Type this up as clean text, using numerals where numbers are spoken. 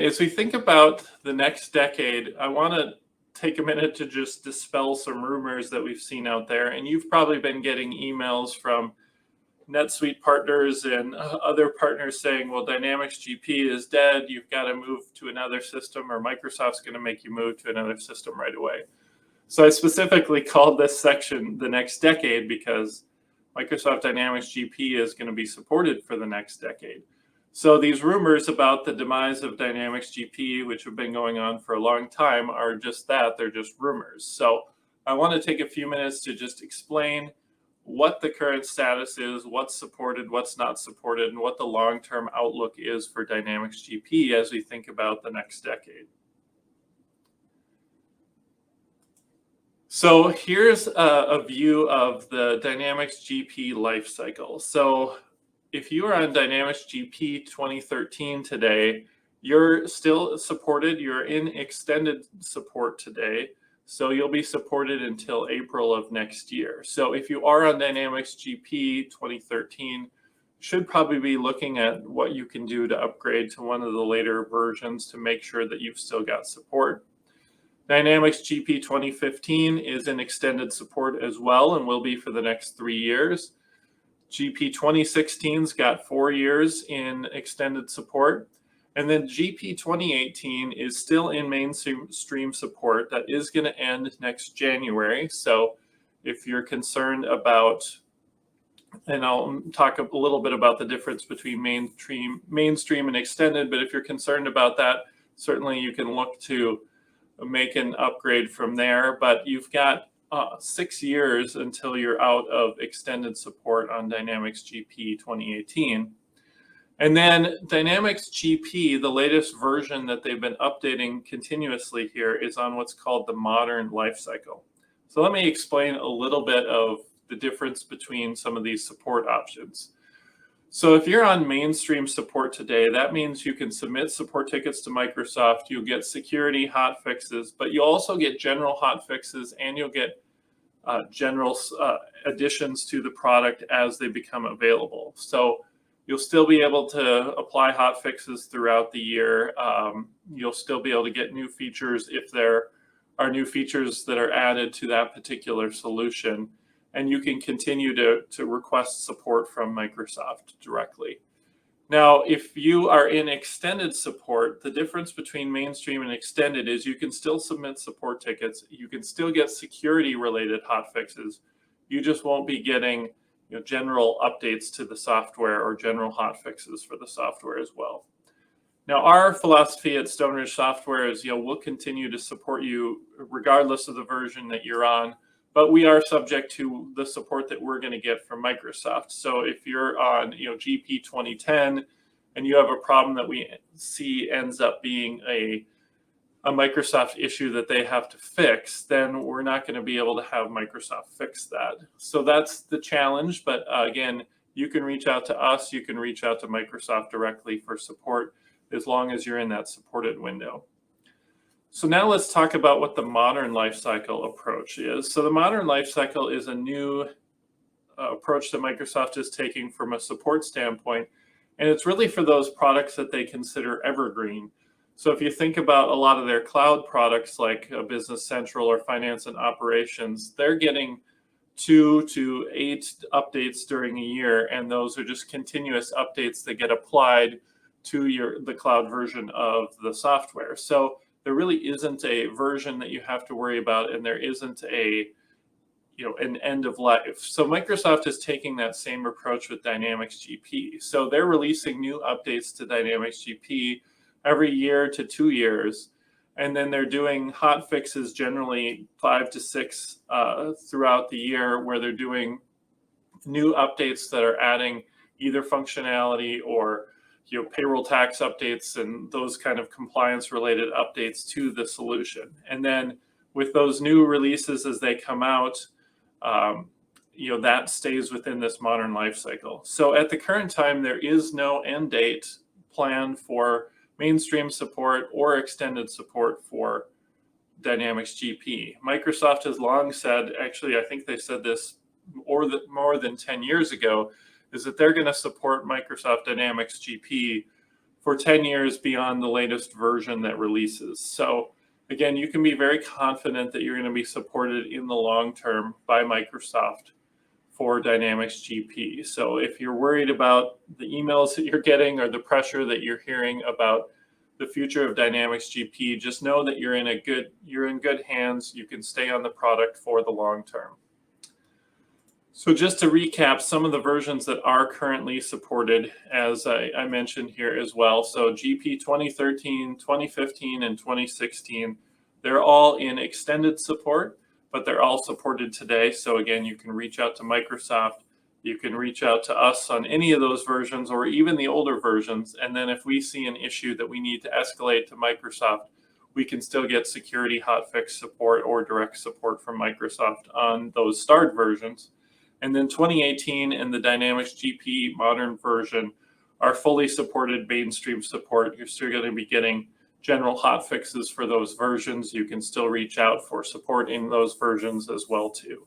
As we think about the next decade, I want to take a minute to just dispel some rumors that we've seen out there. And you've probably been getting emails from NetSuite partners and other partners saying, well, Dynamics GP is dead. You've got to move to another system, or Microsoft's going to make you move to another system right away. So I specifically called this section the next decade because Microsoft Dynamics GP is going to be supported for the next decade. So these rumors about the demise of Dynamics GP, which have been going on for a long time, are just that. They're just rumors. So I want to take a few minutes to just explain what the current status is, what's supported, what's not supported, and what the long-term outlook is for Dynamics GP as we think about the next decade. So here's a view of the Dynamics GP lifecycle. So if you are on Dynamics GP 2013 today, you're still supported. You're in extended support today. So you'll be supported until April of next year. So if you are on Dynamics GP 2013, should probably be looking at what you can do to upgrade to one of the later versions to make sure that you've still got support. Dynamics GP 2015 is in extended support as well and will be for the next 3 years. GP 2016's got 4 years in extended support. And then GP 2018 is still in mainstream support. That is going to end next January. So if you're concerned about, and I'll talk a little bit about the difference between mainstream and extended, but if you're concerned about that, certainly you can look to make an upgrade from there. But you've got 6 years until you're out of extended support on Dynamics GP 2018. And then Dynamics GP, the latest version that they've been updating continuously here, is on what's called the modern lifecycle. So let me explain a little bit of the difference between some of these support options. So if you're on mainstream support today, that means you can submit support tickets to Microsoft, you'll get security hot fixes, but you'll also get general hot fixes, and you'll get general additions to the product as they become available. So you'll still be able to apply hot fixes throughout the year. You'll still be able to get new features if there are new features that are added to that particular solution. And you can continue to request support from Microsoft directly. Now, if you are in extended support, the difference between mainstream and extended is you can still submit support tickets. You can still get security-related hot fixes. You just won't be getting general updates to the software or general hot fixes for the software as well. Now, our philosophy at Stone Ridge Software is, we'll continue to support you regardless of the version that you're on, but we are subject to the support that we're going to get from Microsoft. So if you're on, GP 2010 and you have a problem that we see ends up being a Microsoft issue that they have to fix, then we're not going to be able to have Microsoft fix that. So that's the challenge. But again, you can reach out to us. You can reach out to Microsoft directly for support as long as you're in that supported window. So now let's talk about what the modern lifecycle approach is. So the modern lifecycle is a new approach that Microsoft is taking from a support standpoint. And it's really for those products that they consider evergreen. So if you think about a lot of their cloud products like Business Central or Finance and Operations, they're getting 2 to 8 updates during a year, and those are just continuous updates that get applied to the cloud version of the software. So there really isn't a version that you have to worry about, and there isn't an end of life. So Microsoft is taking that same approach with Dynamics GP. So they're releasing new updates to Dynamics GP every year to 2 years. And then they're doing hot fixes, generally 5 to 6 throughout the year, where they're doing new updates that are adding either functionality or payroll tax updates and those kind of compliance related updates to the solution. And then with those new releases as they come out, that stays within this modern lifecycle. So at the current time, there is no end date planned for mainstream support or extended support for Dynamics GP. Microsoft has long said, actually, I think they said this more than 10 years ago, is that they're going to support Microsoft Dynamics GP for 10 years beyond the latest version that releases. So again, you can be very confident that you're going to be supported in the long term by Microsoft for Dynamics GP. So if you're worried about the emails that you're getting or the pressure that you're hearing about the future of Dynamics GP, just know that you're in good hands. You can stay on the product for the long term. So just to recap some of the versions that are currently supported, as I mentioned here as well. So GP 2013, 2015, and 2016, they're all in extended support, but they're all supported today. So again, you can reach out to Microsoft. You can reach out to us on any of those versions or even the older versions. And then if we see an issue that we need to escalate to Microsoft, we can still get security hotfix support or direct support from Microsoft on those starred versions. And then 2018 and the Dynamics GP modern version are fully supported mainstream support. You're still going to be getting general hotfixes for those versions. You can still reach out for support in those versions as well too.